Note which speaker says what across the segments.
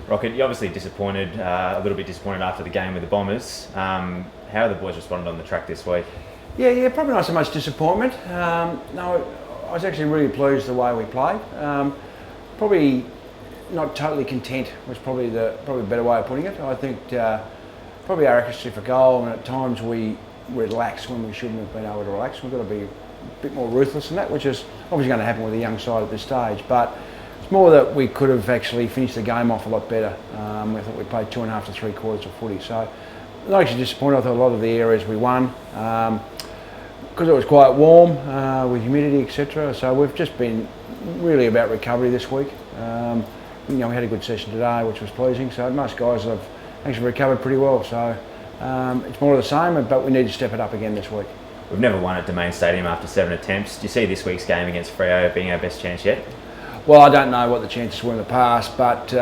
Speaker 1: Rocket, you're obviously disappointed, a little bit disappointed after the game with the Bombers. How have the boys responded on the track this week?
Speaker 2: Yeah, probably not so much disappointment. No, I was actually really pleased the way we played. Probably not totally content was probably a better way of putting it. I think probably our accuracy for goal, and at times we relax when we shouldn't have been able to relax. We've got to be a bit more ruthless in that, which is obviously going to happen with a young side at this stage. But it's more that we could have actually finished the game off a lot better. I thought we played 2.5 to 3 quarters of footy. So I'm not actually disappointed. I thought a lot of the areas we won. Because it was quite warm with humidity, etc. So we've just been really about recovery this week. We had a good session today, which was pleasing. So most guys have actually recovered pretty well. So it's more of the same, but we need to step it up again this week.
Speaker 1: We've never won at Domain Stadium after 7 attempts. Do you see this week's game against Freo being our best chance yet?
Speaker 2: Well, I don't know what the chances were in the past, but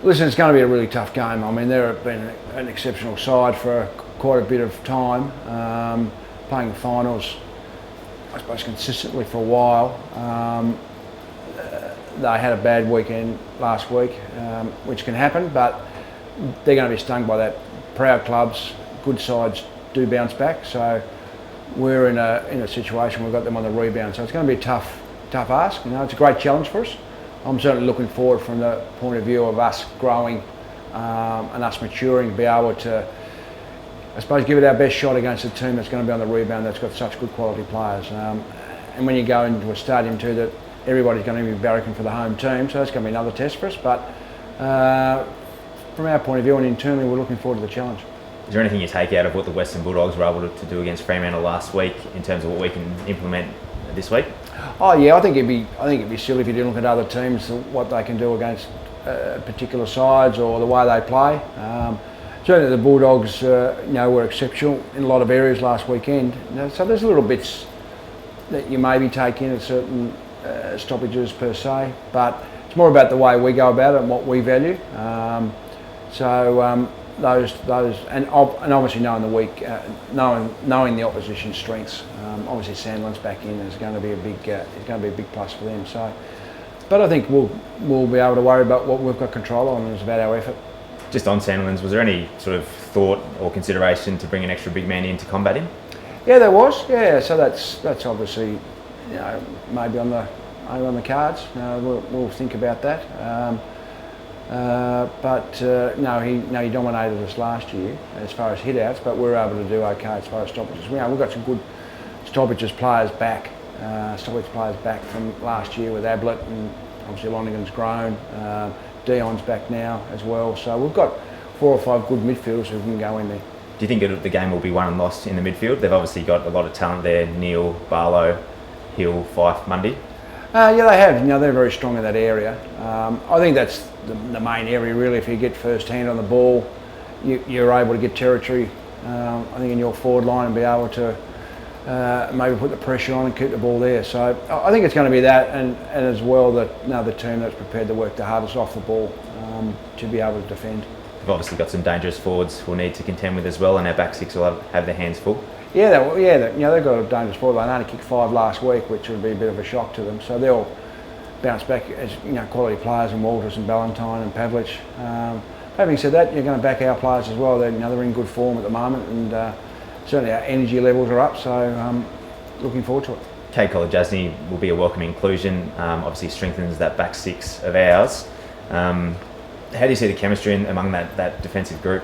Speaker 2: listen, it's going to be a really tough game. I mean, they've been an exceptional side for quite a bit of time. Playing finals, I suppose, consistently for a while. They had a bad weekend last week, which can happen, but they're going to be stung by that. Proud clubs, good sides do bounce back, so we're in a situation we've got them on the rebound, so it's going to be a tough ask. It's a great challenge for us. I'm certainly looking forward from the point of view of us growing and us maturing to be able to, I suppose, give it our best shot against a team that's going to be on the rebound that's got such good quality players. And when you go into a stadium too that everybody's going to be barracking for the home team, so that's going to be another test for us. But from our point of view and internally, we're looking forward to the challenge.
Speaker 1: Is there anything you take out of what the Western Bulldogs were able to do against Fremantle last week in terms of what we can implement this week?
Speaker 2: Oh yeah, I think it'd be silly if you didn't look at other teams, what they can do against particular sides or the way they play. Certainly the Bulldogs, were exceptional in a lot of areas last weekend. So there's little bits that you maybe take in at certain stoppages per se, but it's more about the way we go about it and what we value. Those and obviously knowing the week, knowing the opposition's strengths. Obviously Sandland's back in is going to be a big plus for them. So, but I think we'll be able to worry about what we've got control on, and it's about our effort.
Speaker 1: Just on Sandlands, was there any sort of thought or consideration to bring an extra big man in to combat him?
Speaker 2: Yeah, there was. Yeah, so that's obviously maybe on the cards. We'll think about that. No, he dominated us last year as far as hit-outs, but we were able to do okay as far as stoppages. We've got some good stoppages players back from last year with Ablett, and obviously Lonergan's grown. Dion's back now as well, so we've got 4 or 5 good midfielders who can go in there.
Speaker 1: Do you think the game will be won and lost in the midfield? They've obviously got a lot of talent there: Neil, Barlow, Hill, Fife, Mundy.
Speaker 2: Yeah, they have. They're very strong in that area. I think that's the main area really. If you get first hand on the ball, you're able to get territory. I think in your forward line and be able to maybe put the pressure on and keep the ball there. So I think it's going to be that, and as well the team that's prepared to work the hardest off the ball to be able to defend.
Speaker 1: We've obviously got some dangerous forwards we'll need to contend with as well, and our back six will have their hands full.
Speaker 2: Yeah, they've got a dangerous forward. They only kicked 5 last week, which would be a bit of a shock to them. So they'll bounce back as quality players in Walters and Ballantyne and Pavlich. Having said that, you're going to back our players as well. They're in good form at the moment, and certainly our energy levels are up. So looking forward to it.
Speaker 1: Kate Kolodjasny will be a welcome inclusion. Obviously strengthens that back six of ours. How do you see the chemistry among that defensive group?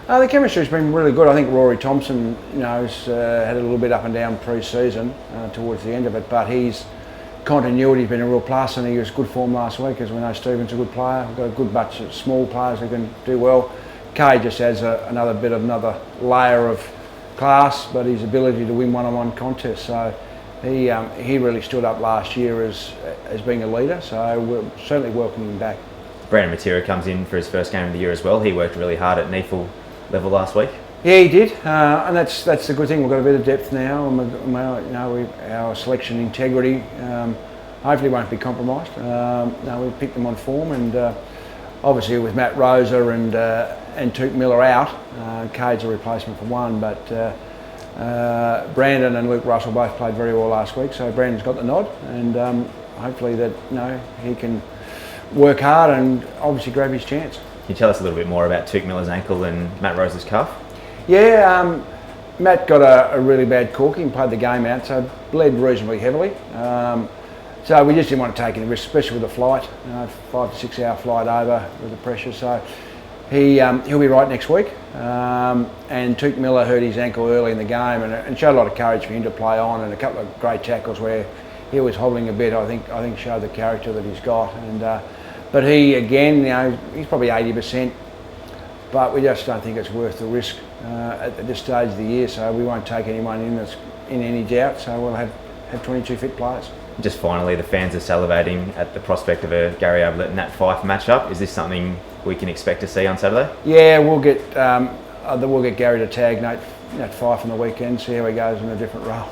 Speaker 2: The chemistry's been really good. I think Rory Thompson, has had a little bit up and down pre-season towards the end of it, but his continuity's been a real plus, and he was good form last week. As we know, Stephen's a good player. We've got a good bunch of small players who can do well. Kay just adds another layer of class, but his ability to win one-on-one contests. So he really stood up last year as being a leader. So we're certainly welcoming him back.
Speaker 1: Brandon Matera comes in for his first game of the year as well. He worked really hard at NEFL level last week.
Speaker 2: Yeah, he did, and that's the good thing. We've got a bit of depth now, and our selection integrity hopefully won't be compromised. We picked them on form, and obviously with Matt Rosa and Took Miller out, Cade's a replacement for one, but Brandon and Luke Russell both played very well last week, so Brandon's got the nod, and hopefully that he can work hard and obviously grab his chance.
Speaker 1: Can you tell us a little bit more about Tuke Miller's ankle and Matt Rose's calf?
Speaker 2: Yeah, Matt got a really bad corking, played the game out, so bled reasonably heavily. So we just didn't want to take any risks, especially with the flight, 5 to 6 hour flight over with the pressure. So he'll be right next week. And Tuke Miller hurt his ankle early in the game and showed a lot of courage for him to play on, and a couple of great tackles where he was hobbling a bit. I think showed the character that he's got. And but he again, he's probably 80%. But we just don't think it's worth the risk at this stage of the year. So we won't take anyone in that's in any doubt. So we'll have 22 fit players.
Speaker 1: Just finally, the fans are salivating at the prospect of a Gary Ablett Nat Fyfe matchup. Is this something we can expect to see on Saturday?
Speaker 2: Yeah, we'll get Gary to tag Nat Fyfe on the weekend, see how he goes in a different role.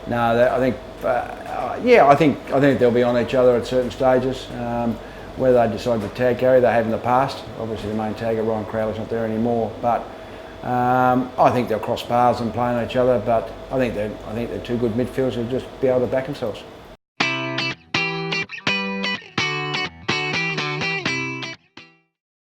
Speaker 2: No, I think they'll be on each other at certain stages. Whether they decide to tag Gary, they have in the past. Obviously, the main tagger Ryan Crowley's not there anymore, but I think they'll cross paths and play on each other. But I think they're two good midfielders who'll just be able to back themselves.